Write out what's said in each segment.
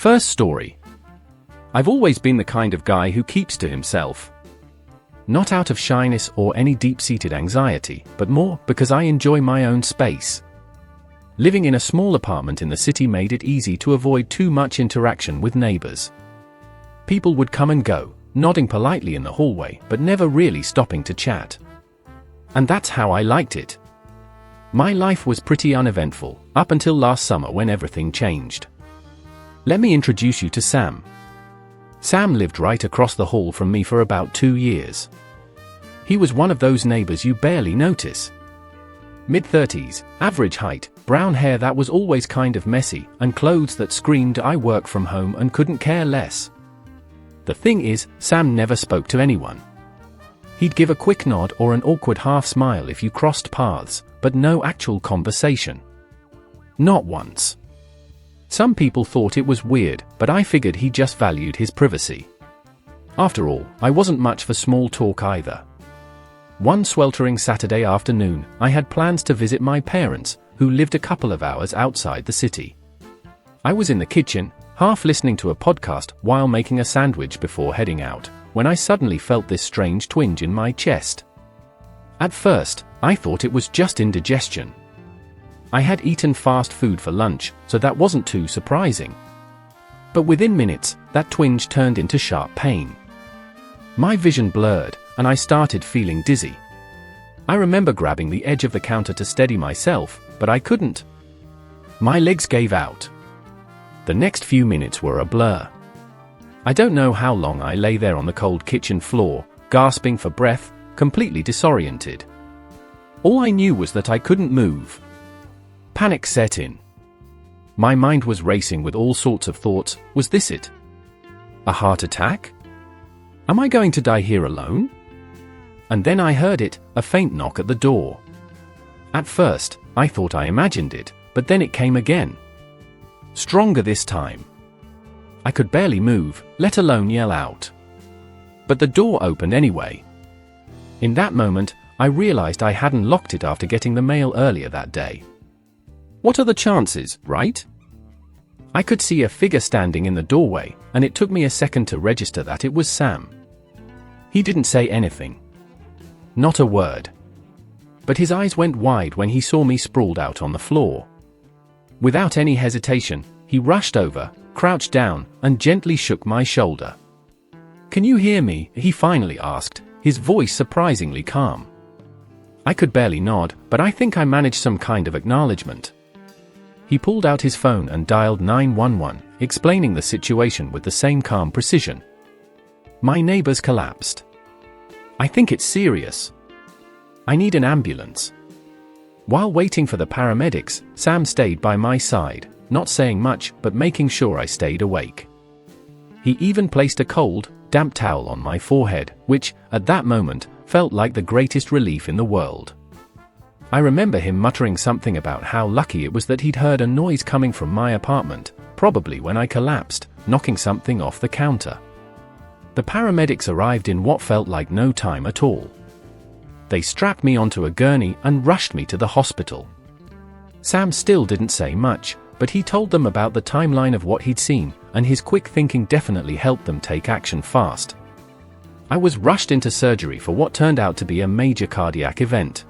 First story. I've always been the kind of guy who keeps to himself. Not out of shyness or any deep-seated anxiety, but more because I enjoy my own space. Living in a small apartment in the city made it easy to avoid too much interaction with neighbors. People would come and go, nodding politely in the hallway but never really stopping to chat. And that's how I liked it. My life was pretty uneventful, up until last summer when everything changed. Let me introduce you to Sam. Sam lived right across the hall from me for about 2 years. He was one of those neighbors you barely notice. Mid-30s, average height, brown hair that was always kind of messy, and clothes that screamed I work from home and couldn't care less. The thing is, Sam never spoke to anyone. He'd give a quick nod or an awkward half smile if you crossed paths, but no actual conversation. Not once. Some people thought it was weird, but I figured he just valued his privacy. After all, I wasn't much for small talk either. One sweltering Saturday afternoon, I had plans to visit my parents, who lived a couple of hours outside the city. I was in the kitchen, half listening to a podcast while making a sandwich before heading out, when I suddenly felt this strange twinge in my chest. At first, I thought it was just indigestion. I had eaten fast food for lunch, so that wasn't too surprising. But within minutes, that twinge turned into sharp pain. My vision blurred, and I started feeling dizzy. I remember grabbing the edge of the counter to steady myself, but I couldn't. My legs gave out. The next few minutes were a blur. I don't know how long I lay there on the cold kitchen floor, gasping for breath, completely disoriented. All I knew was that I couldn't move. Panic set in. My mind was racing with all sorts of thoughts. Was this it? A heart attack? Am I going to die here alone? And then I heard it, a faint knock at the door. At first, I thought I imagined it, but then it came again. Stronger this time. I could barely move, let alone yell out. But the door opened anyway. In that moment, I realized I hadn't locked it after getting the mail earlier that day. What are the chances, right? I could see a figure standing in the doorway, and it took me a second to register that it was Sam. He didn't say anything. Not a word. But his eyes went wide when he saw me sprawled out on the floor. Without any hesitation, he rushed over, crouched down, and gently shook my shoulder. "Can you hear me?" he finally asked, his voice surprisingly calm. I could barely nod, but I think I managed some kind of acknowledgement. He pulled out his phone and dialed 911, explaining the situation with the same calm precision. My neighbors collapsed. "I think it's serious. I need an ambulance." While waiting for the paramedics, Sam stayed by my side, not saying much but making sure I stayed awake. He even placed a cold, damp towel on my forehead, which, at that moment, felt like the greatest relief in the world. I remember him muttering something about how lucky it was that he'd heard a noise coming from my apartment, probably when I collapsed, knocking something off the counter. The paramedics arrived in what felt like no time at all. They strapped me onto a gurney and rushed me to the hospital. Sam still didn't say much, but he told them about the timeline of what he'd seen, and his quick thinking definitely helped them take action fast. I was rushed into surgery for what turned out to be a major cardiac event.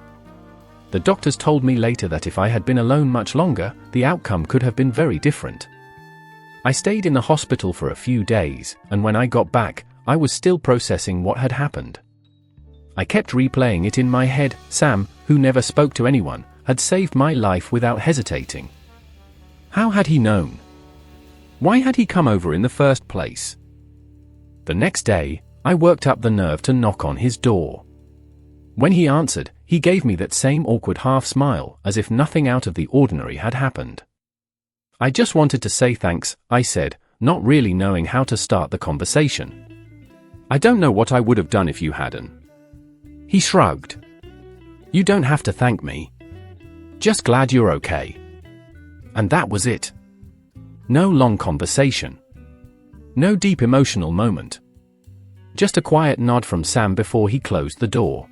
The doctors told me later that if I had been alone much longer, the outcome could have been very different. I stayed in the hospital for a few days, and when I got back, I was still processing what had happened. I kept replaying it in my head. Sam, who never spoke to anyone, had saved my life without hesitating. How had he known? Why had he come over in the first place? The next day, I worked up the nerve to knock on his door. When he answered, he gave me that same awkward half smile, as if nothing out of the ordinary had happened. "I just wanted to say thanks," I said, not really knowing how to start the conversation. "I don't know what I would have done if you hadn't." He shrugged. "You don't have to thank me. Just glad you're okay." And that was it. No long conversation. No deep emotional moment. Just a quiet nod from Sam before he closed the door.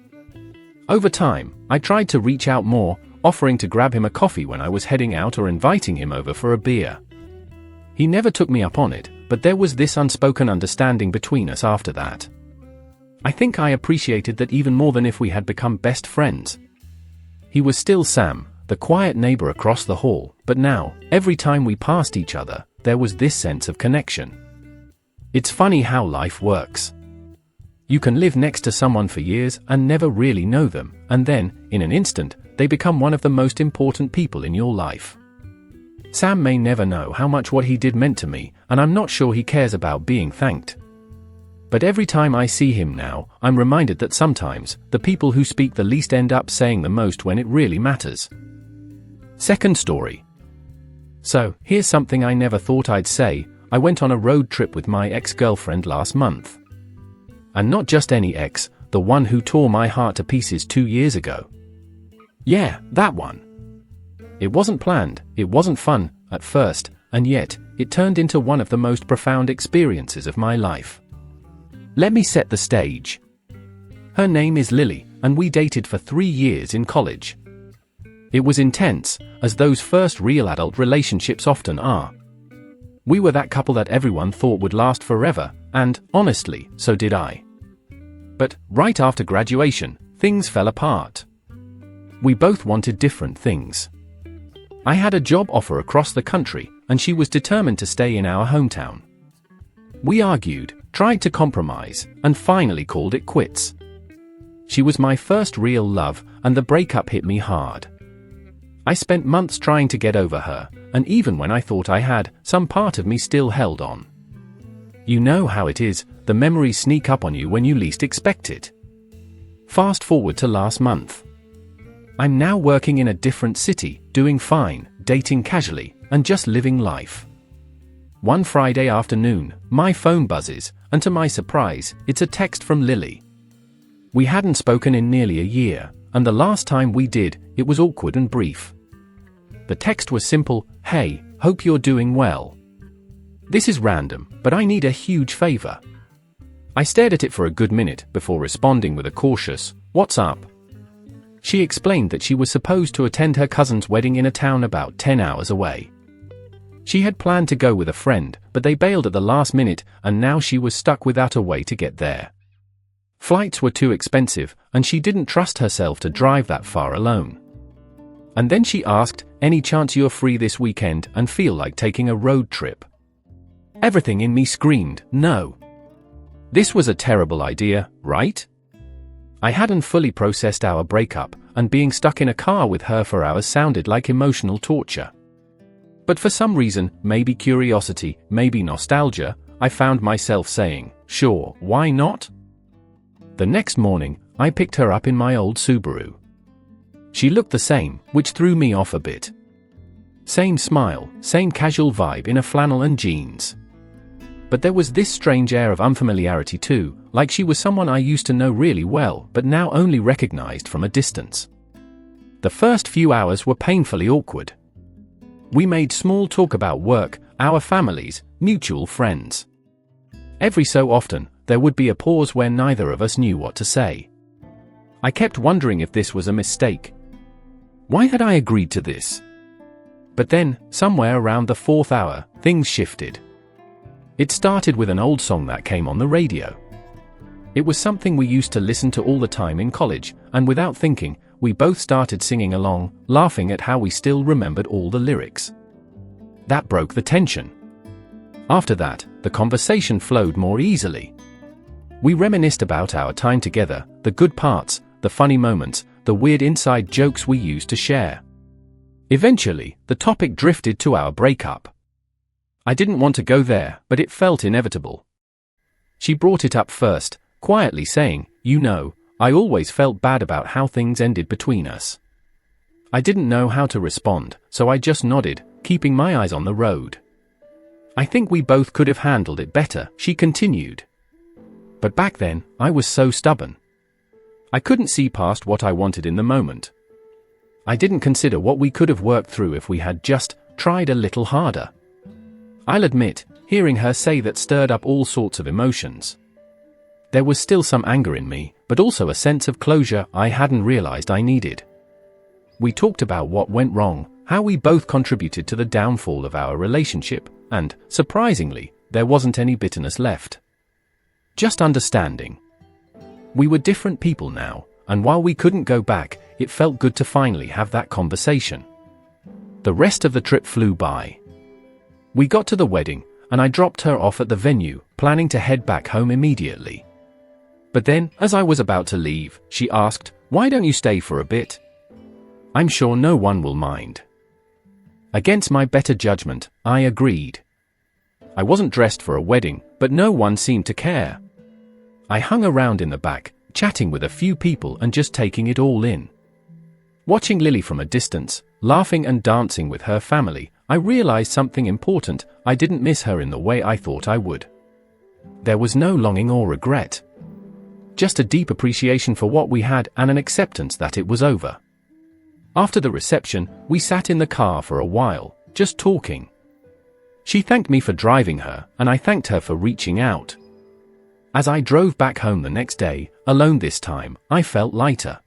Over time, I tried to reach out more, offering to grab him a coffee when I was heading out or inviting him over for a beer. He never took me up on it, but there was this unspoken understanding between us after that. I think I appreciated that even more than if we had become best friends. He was still Sam, the quiet neighbor across the hall, but now, every time we passed each other, there was this sense of connection. It's funny how life works. You can live next to someone for years and never really know them, and then, in an instant, they become one of the most important people in your life. Sam may never know how much what he did meant to me, and I'm not sure he cares about being thanked. But every time I see him now, I'm reminded that sometimes, the people who speak the least end up saying the most when it really matters. Second story. So, here's something I never thought I'd say. I went on a road trip with my ex-girlfriend last month. And not just any ex, the one who tore my heart to pieces 2 years ago. Yeah, that one. It wasn't planned, it wasn't fun, at first, and yet, it turned into one of the most profound experiences of my life. Let me set the stage. Her name is Lily, and we dated for 3 years in college. It was intense, as those first real adult relationships often are. We were that couple that everyone thought would last forever, and, honestly, so did I. But, right after graduation, things fell apart. We both wanted different things. I had a job offer across the country, and she was determined to stay in our hometown. We argued, tried to compromise, and finally called it quits. She was my first real love, and the breakup hit me hard. I spent months trying to get over her, and even when I thought I had, some part of me still held on. You know how it is, the memories sneak up on you when you least expect it. Fast forward to last month. I'm now working in a different city, doing fine, dating casually, and just living life. One Friday afternoon, my phone buzzes, and to my surprise, it's a text from Lily. We hadn't spoken in nearly a year, and the last time we did, it was awkward and brief. The text was simple: "Hey, hope you're doing well. This is random, but I need a huge favor." I stared at it for a good minute before responding with a cautious, "What's up?" She explained that she was supposed to attend her cousin's wedding in a town about 10 hours away. She had planned to go with a friend, but they bailed at the last minute, and now she was stuck without a way to get there. Flights were too expensive, and she didn't trust herself to drive that far alone. And then she asked, "Any chance you're free this weekend and feel like taking a road trip?" Everything in me screamed, no. This was a terrible idea, right? I hadn't fully processed our breakup, and being stuck in a car with her for hours sounded like emotional torture. But for some reason, maybe curiosity, maybe nostalgia, I found myself saying, "Sure, why not?" The next morning, I picked her up in my old Subaru. She looked the same, which threw me off a bit. Same smile, same casual vibe in a flannel and jeans. But there was this strange air of unfamiliarity too, like she was someone I used to know really well, but now only recognized from a distance. The first few hours were painfully awkward. We made small talk about work, our families, mutual friends. Every so often, there would be a pause where neither of us knew what to say. I kept wondering if this was a mistake. Why had I agreed to this? But then, somewhere around the 4th hour, things shifted. It started with an old song that came on the radio. It was something we used to listen to all the time in college, and without thinking, we both started singing along, laughing at how we still remembered all the lyrics. That broke the tension. After that, the conversation flowed more easily. We reminisced about our time together, the good parts, the funny moments, the weird inside jokes we used to share. Eventually, the topic drifted to our breakup. I didn't want to go there, but it felt inevitable. She brought it up first, quietly saying, "You know, I always felt bad about how things ended between us." I didn't know how to respond, so I just nodded, keeping my eyes on the road. "I think we both could have handled it better," she continued. But back then, I was so stubborn. I couldn't see past what I wanted in the moment. I didn't consider what we could have worked through if we had just tried a little harder. I'll admit, hearing her say that stirred up all sorts of emotions. There was still some anger in me, but also a sense of closure I hadn't realized I needed. We talked about what went wrong, how we both contributed to the downfall of our relationship, and, surprisingly, there wasn't any bitterness left. Just understanding. We were different people now, and while we couldn't go back, it felt good to finally have that conversation. The rest of the trip flew by. We got to the wedding, and I dropped her off at the venue, planning to head back home immediately. But then, as I was about to leave, she asked, "Why don't you stay for a bit? I'm sure no one will mind." Against my better judgment, I agreed. I wasn't dressed for a wedding, but no one seemed to care. I hung around in the back, chatting with a few people and just taking it all in. Watching Lily from a distance, laughing and dancing with her family, I realized something important: I didn't miss her in the way I thought I would. There was no longing or regret. Just a deep appreciation for what we had and an acceptance that it was over. After the reception, we sat in the car for a while, just talking. She thanked me for driving her, and I thanked her for reaching out. As I drove back home the next day, alone this time, I felt lighter.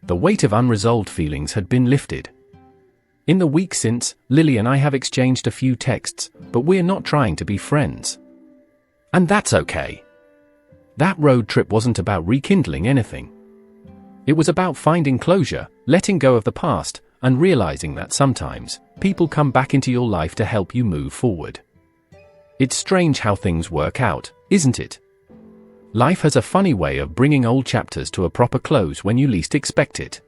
The weight of unresolved feelings had been lifted. In the week since, Lily and I have exchanged a few texts, but we're not trying to be friends. And that's okay. That road trip wasn't about rekindling anything. It was about finding closure, letting go of the past, and realizing that sometimes, people come back into your life to help you move forward. It's strange how things work out, isn't it? Life has a funny way of bringing old chapters to a proper close when you least expect it.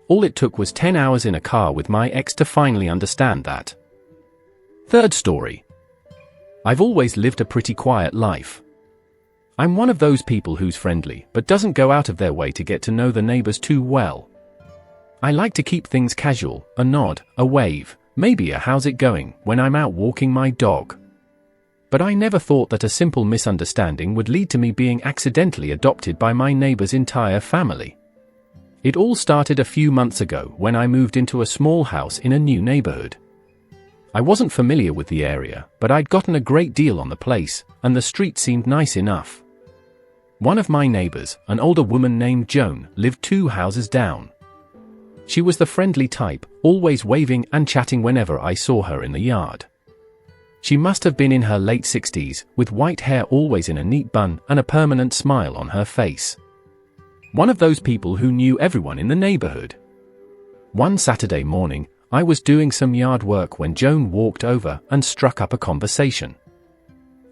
All it took was 10 hours in a car with my ex to finally understand that. Third story. I've always lived a pretty quiet life. I'm one of those people who's friendly but doesn't go out of their way to get to know the neighbors too well. I like to keep things casual, a nod, a wave, maybe a "how's it going" when I'm out walking my dog. But I never thought that a simple misunderstanding would lead to me being accidentally adopted by my neighbor's entire family. It all started a few months ago when I moved into a small house in a new neighborhood. I wasn't familiar with the area, but I'd gotten a great deal on the place, and the street seemed nice enough. One of my neighbors, an older woman named Joan, lived 2 houses down. She was the friendly type, always waving and chatting whenever I saw her in the yard. She must have been in her late 60s, with white hair always in a neat bun and a permanent smile on her face. One of those people who knew everyone in the neighborhood. One Saturday morning, I was doing some yard work when Joan walked over and struck up a conversation.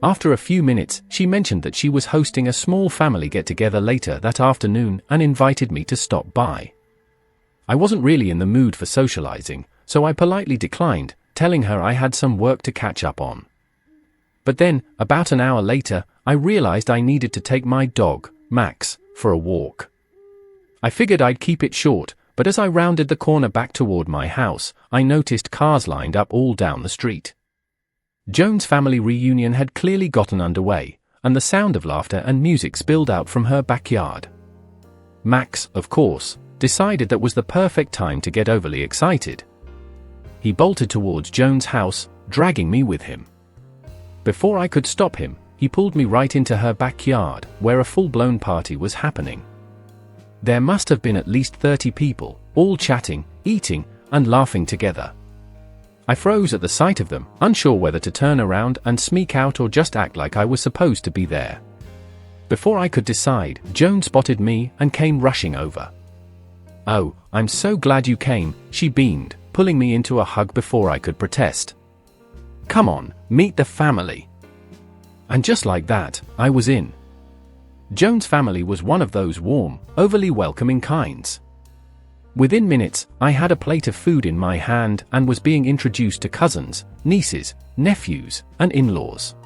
After a few minutes, she mentioned that she was hosting a small family get-together later that afternoon and invited me to stop by. I wasn't really in the mood for socializing, so I politely declined, telling her I had some work to catch up on. But then, about an hour later, I realized I needed to take my dog, Max, for a walk. I figured I'd keep it short, but as I rounded the corner back toward my house, I noticed cars lined up all down the street. Joan's family reunion had clearly gotten underway, and the sound of laughter and music spilled out from her backyard. Max, of course, decided that was the perfect time to get overly excited. He bolted towards Joan's house, dragging me with him. Before I could stop him, he pulled me right into her backyard, where a full-blown party was happening. There must have been at least 30 people, all chatting, eating, and laughing together. I froze at the sight of them, unsure whether to turn around and sneak out or just act like I was supposed to be there. Before I could decide, Joan spotted me and came rushing over. "Oh, I'm so glad you came," she beamed, pulling me into a hug before I could protest. "Come on, meet the family." And just like that, I was in. Joan's family was one of those warm, overly welcoming kinds. Within minutes, I had a plate of food in my hand and was being introduced to cousins, nieces, nephews, and in-laws.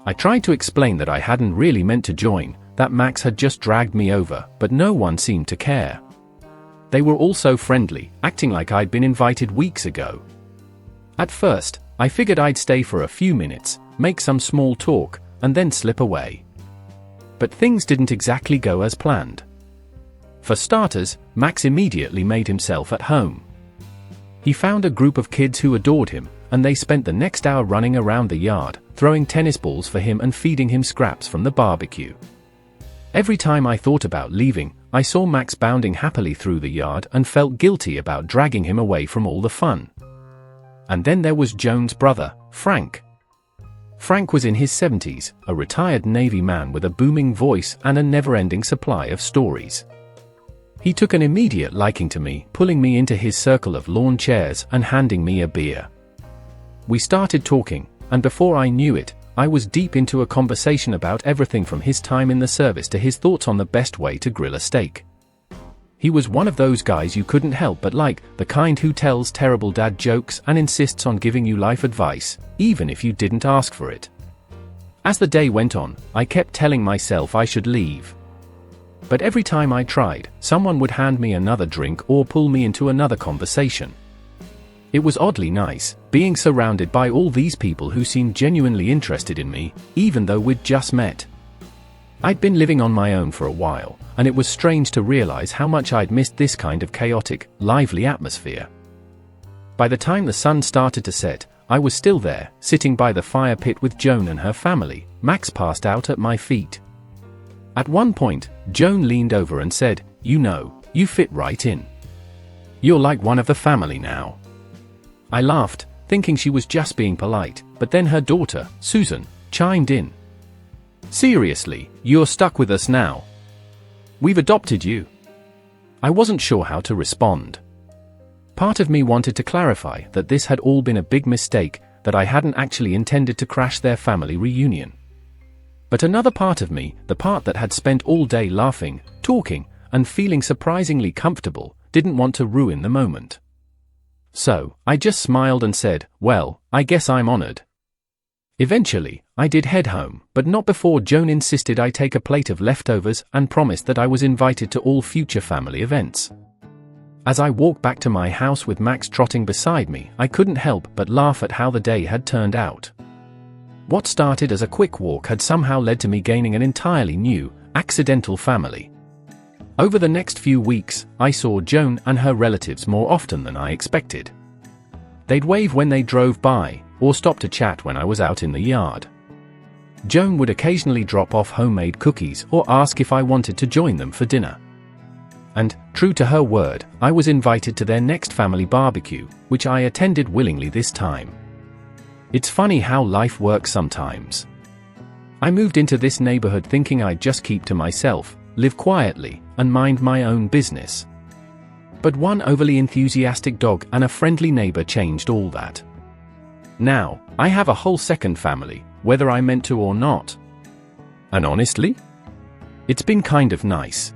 I tried to explain that I hadn't really meant to join, that Max had just dragged me over, but no one seemed to care. They were all so friendly, acting like I'd been invited weeks ago. At first, I figured I'd stay for a few minutes, make some small talk, and then slip away. But things didn't exactly go as planned. For starters, Max immediately made himself at home. He found a group of kids who adored him, and they spent the next hour running around the yard, throwing tennis balls for him and feeding him scraps from the barbecue. Every time I thought about leaving, I saw Max bounding happily through the yard and felt guilty about dragging him away from all the fun. And then there was Joan's brother, Frank. Frank was in his 70s, a retired Navy man with a booming voice and a never-ending supply of stories. He took an immediate liking to me, pulling me into his circle of lawn chairs and handing me a beer. We started talking, and before I knew it, I was deep into a conversation about everything from his time in the service to his thoughts on the best way to grill a steak. He was one of those guys you couldn't help but like, the kind who tells terrible dad jokes and insists on giving you life advice, even if you didn't ask for it. As the day went on, I kept telling myself I should leave. But every time I tried, someone would hand me another drink or pull me into another conversation. It was oddly nice, being surrounded by all these people who seemed genuinely interested in me, even though we'd just met. I'd been living on my own for a while, and it was strange to realize how much I'd missed this kind of chaotic, lively atmosphere. By the time the sun started to set, I was still there, sitting by the fire pit with Joan and her family, Max passed out at my feet. At one point, Joan leaned over and said, "You know, you fit right in. You're like one of the family now." I laughed, thinking she was just being polite, but then her daughter, Susan, chimed in. "Seriously, you're stuck with us now. We've adopted you." I wasn't sure how to respond. Part of me wanted to clarify that this had all been a big mistake, that I hadn't actually intended to crash their family reunion. But another part of me, the part that had spent all day laughing, talking, and feeling surprisingly comfortable, didn't want to ruin the moment. So, I just smiled and said, "Well, I guess I'm honored." Eventually, I did head home, but not before Joan insisted I take a plate of leftovers and promised that I was invited to all future family events. As I walked back to my house with Max trotting beside me, I couldn't help but laugh at how the day had turned out. What started as a quick walk had somehow led to me gaining an entirely new, accidental family. Over the next few weeks, I saw Joan and her relatives more often than I expected. They'd wave when they drove by, or stop to chat when I was out in the yard. Joan would occasionally drop off homemade cookies or ask if I wanted to join them for dinner. And, true to her word, I was invited to their next family barbecue, which I attended willingly this time. It's funny how life works sometimes. I moved into this neighborhood thinking I'd just keep to myself, live quietly, and mind my own business. But one overly enthusiastic dog and a friendly neighbor changed all that. Now, I have a whole second family, whether I meant to or not. And honestly, it's been kind of nice.